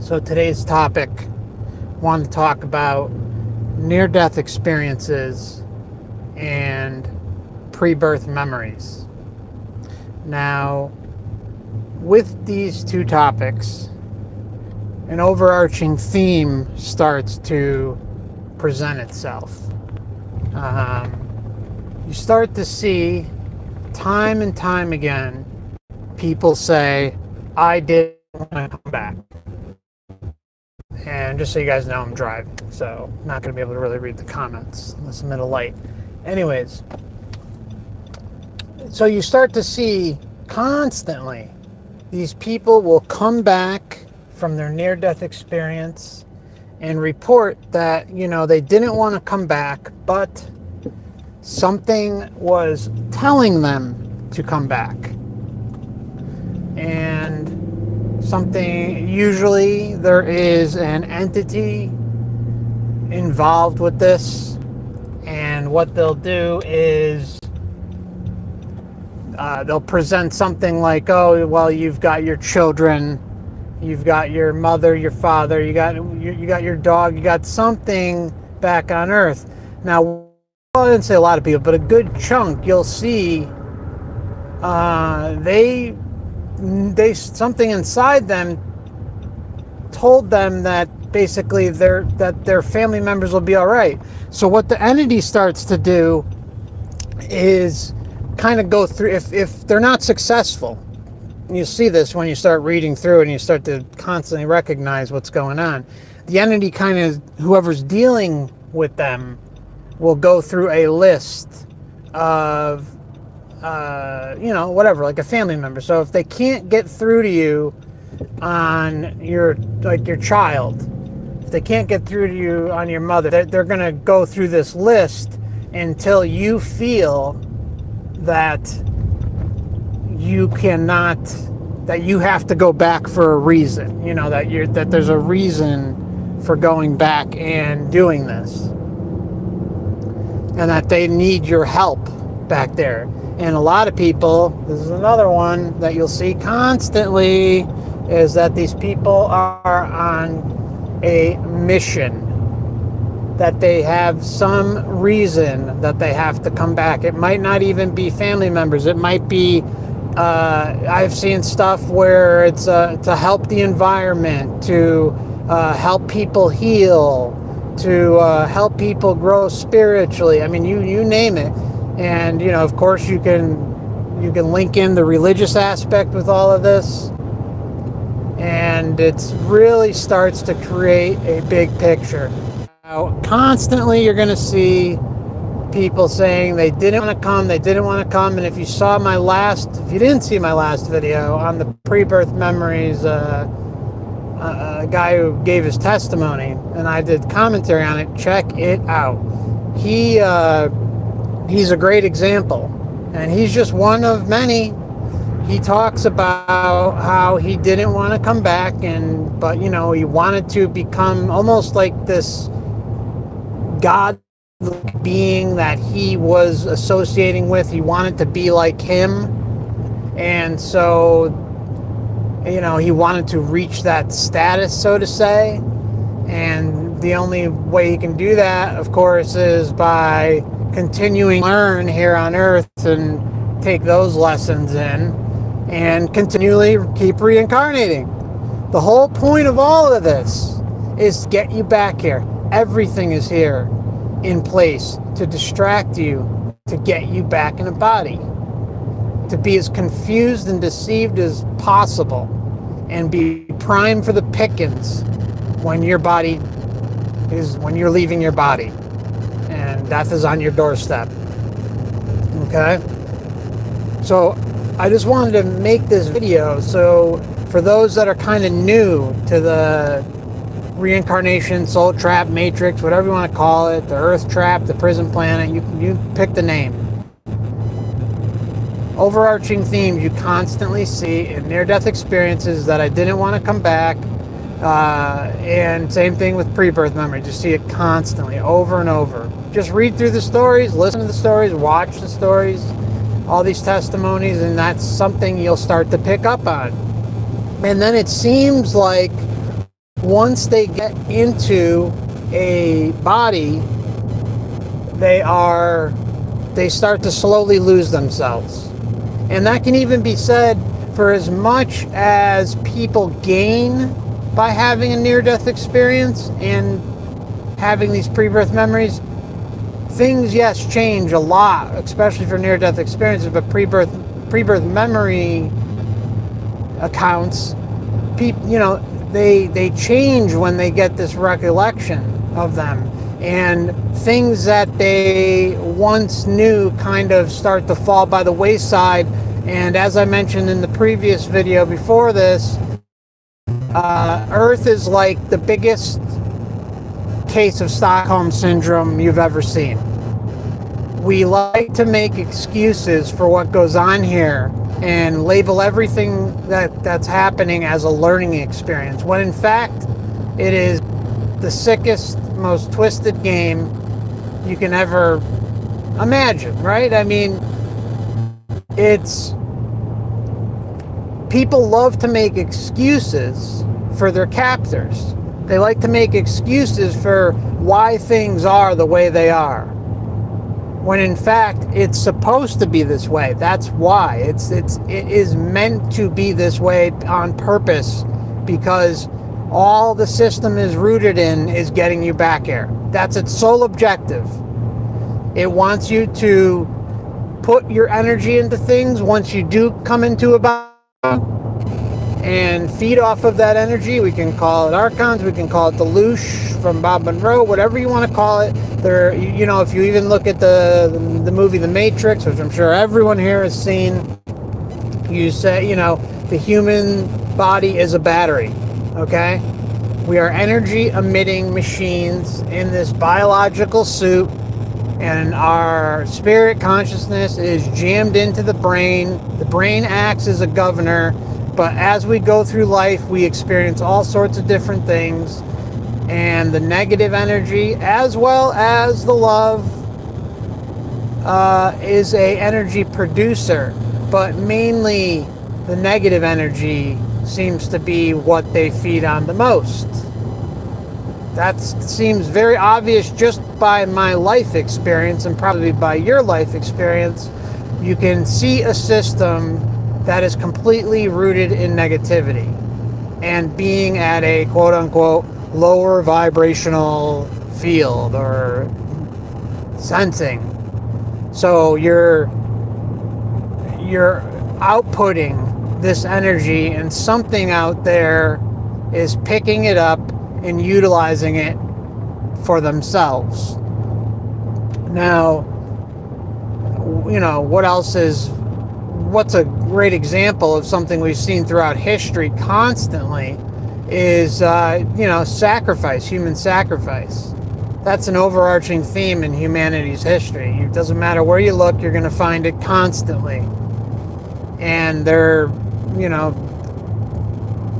So today's topic, I want to talk about near-death experiences and pre-birth memories. Now, with these two topics, an overarching theme starts to present itself. You start to see time and time again people say, I didn't want to come back. And just so you guys know, I'm driving, so I'm not going to be able to really read the comments unless I'm at a light. Anyways, so you start to see constantly these people will come back from their near-death experience and report that, they didn't want to come back, but something was telling them to come back. And usually there is an entity involved with this, and what they'll do is they'll present something like, oh, well, you've got your children, you've got your mother, your father, you got your dog, you got something back on Earth. Now, well, I didn't say a lot of people, but a good chunk you'll see they something inside them told them that basically their family members will be all right. So what the entity starts to do is kind of go through, if they're not successful, you see this when you start reading through and you start to constantly recognize what's going on. The entity kind of, whoever's dealing with them, will go through a list of whatever, like a family member. So if they can't get through to you on your child, if they can't get through to you on your mother, they're going to go through this list until you feel that you cannot, that you have to go back for a reason, that there's a reason for going back and doing this, and that they need your help back there. And a lot of people, this is another one that you'll see constantly, is that these people are on a mission, that they have some reason that they have to come back. It might not even be family members. It might be, I've seen stuff where it's to help the environment, to help people heal, to help people grow spiritually. I mean, you name it. And, of course, you can link in the religious aspect with all of this. And it really starts to create a big picture. Now, constantly you're going to see people saying they didn't want to come. And if you didn't see my last video on the pre-birth memories, a guy who gave his testimony, and I did commentary on it, check it out. He's a great example, and he's just one of many. He talks about how he didn't want to come back, but he wanted to become almost like this God being that he was associating with. He wanted to be like him, and so he wanted to reach that status, so to say. And the only way he can do that, of course, is by continuing to learn here on Earth and take those lessons in and continually keep reincarnating. The whole point of all of this is to get you back here. Everything is here in place to distract you, to get you back in a body, to be as confused and deceived as possible, and be primed for the pickings when you're leaving your body and death is on your doorstep. Okay? So I just wanted to make this video so for those that are kind of new to the reincarnation, soul trap, matrix, whatever you want to call it, the earth trap, the prison planet, you pick the name. Overarching themes you constantly see in near-death experiences that I didn't want to come back, and same thing with pre-birth memory. Just see it constantly, over and over. Just read through the stories, listen to the stories, watch the stories, all these testimonies, and that's something you'll start to pick up on. And then it seems like once they get into a body, they start to slowly lose themselves. And that can even be said for as much as people gain by having a near-death experience and having these pre-birth memories. Things, yes, change a lot, especially for near-death experiences, but pre-birth memory accounts, they change when they get this recollection of them, and things that they once knew kind of start to fall by the wayside. And as I mentioned in the previous video before this, Earth is like the biggest case of Stockholm syndrome you've ever seen. We like to make excuses for what goes on here and label everything that's happening as a learning experience, when in fact it is the sickest, most twisted game you can ever imagine, right? I mean, people love to make excuses for their captors. They like to make excuses for why things are the way they are, when in fact it's supposed to be this way. That's why it is meant to be this way on purpose, because all the system is rooted in is getting you back here. That's its sole objective. It wants you to put your energy into things once you do come into a body and feed off of that energy. We can call it archons, we can call it the loosh from Bob Monroe, whatever you want to call it. There, if you even look at the movie The Matrix, which I'm sure everyone here has seen, you say, the human body is a battery, okay? We are energy emitting machines in this biological suit, and our spirit consciousness is jammed into the brain. The brain acts as a governor. But as we go through life, we experience all sorts of different things. And the negative energy, as well as the love, is a energy producer. But mainly, the negative energy seems to be what they feed on the most. That seems very obvious just by my life experience, and probably by your life experience. You can see a system that is completely rooted in negativity and being at a quote-unquote lower vibrational field or sensing. So you're outputting this energy, and something out there is picking it up and utilizing it for themselves. Now, what's a great example of something we've seen throughout history constantly is, sacrifice, human sacrifice. That's an overarching theme in humanity's history. It doesn't matter where you look, you're going to find it constantly. And they're,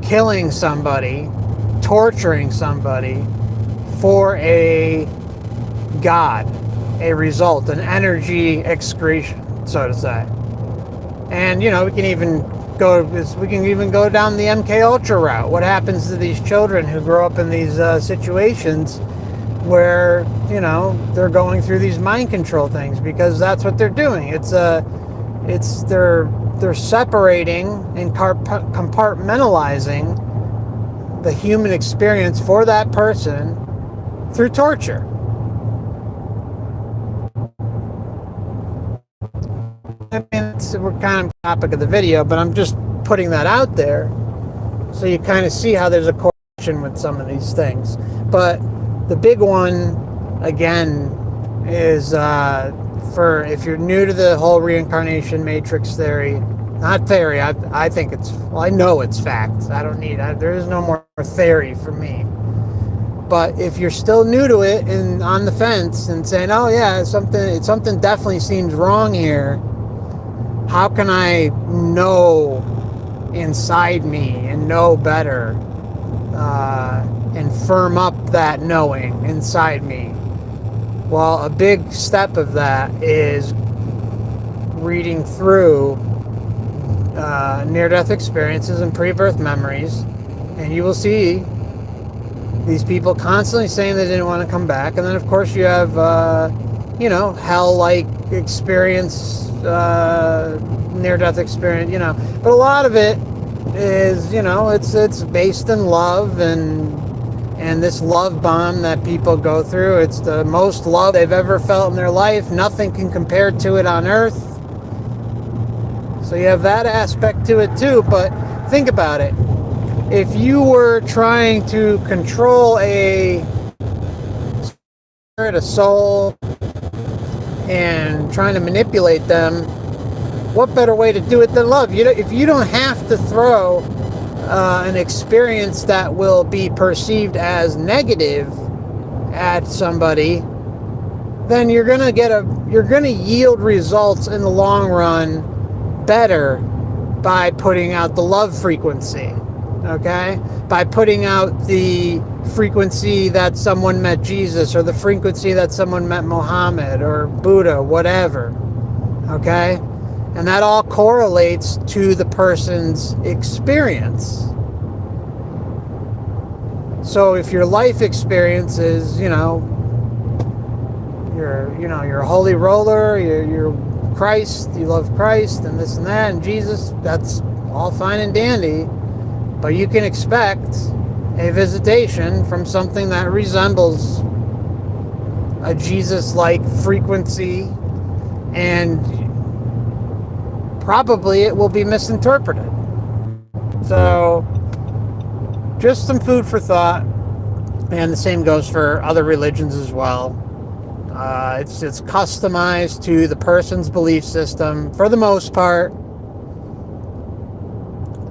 killing somebody, torturing somebody for a god, a result, an energy excretion, so to say. And we can even go down the MK Ultra route. What happens to these children who grow up in these situations where they're going through these mind control things, because that's what they're doing. They're separating and compartmentalizing the human experience for that person through torture. I mean, we're kind of topic of the video, but I'm just putting that out there so you kind of see how there's a correlation with some of these things. But the big one, again, is for if you're new to the whole reincarnation matrix theory, not theory, I think I know it's fact. There is no more theory for me. But if you're still new to it and on the fence and saying, oh yeah, something definitely seems wrong here, how can I know inside me and know better and firm up that knowing inside me? Well, a big step of that is reading through near-death experiences and pre-birth memories, and you will see These people constantly saying they didn't want to come back. And then, of course, you have, hell-like experience, near-death experience, But a lot of it is, it's based in love and this love bomb that people go through. It's the most love they've ever felt in their life. Nothing can compare to it on earth. So you have that aspect to it too. But think about it. If you were trying to control a spirit, a soul, and trying to manipulate them, what better way to do it than love? If you don't have to throw an experience that will be perceived as negative at somebody, then you're gonna yield results in the long run better by putting out the love frequency. Okay? By putting out the frequency that someone met Jesus, or the frequency that someone met Muhammad or Buddha, whatever. Okay? And that all correlates to the person's experience. So if your life experience is, you're a holy roller, you're Christ, you love Christ and this and that and Jesus, that's all fine and dandy. But you can expect a visitation from something that resembles a Jesus-like frequency, and probably it will be misinterpreted. So, just some food for thought, and the same goes for other religions as well. It's customized to the person's belief system for the most part,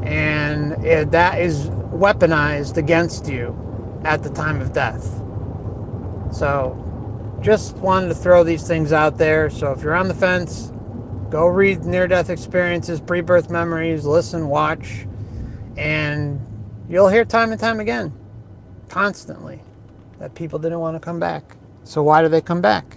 and that is weaponized against you at the time of death. So just wanted to throw these things out there. So if you're on the fence, go read near-death experiences, pre-birth memories, listen, watch, and you'll hear time and time again, constantly, that people didn't want to come back. So why do they come back?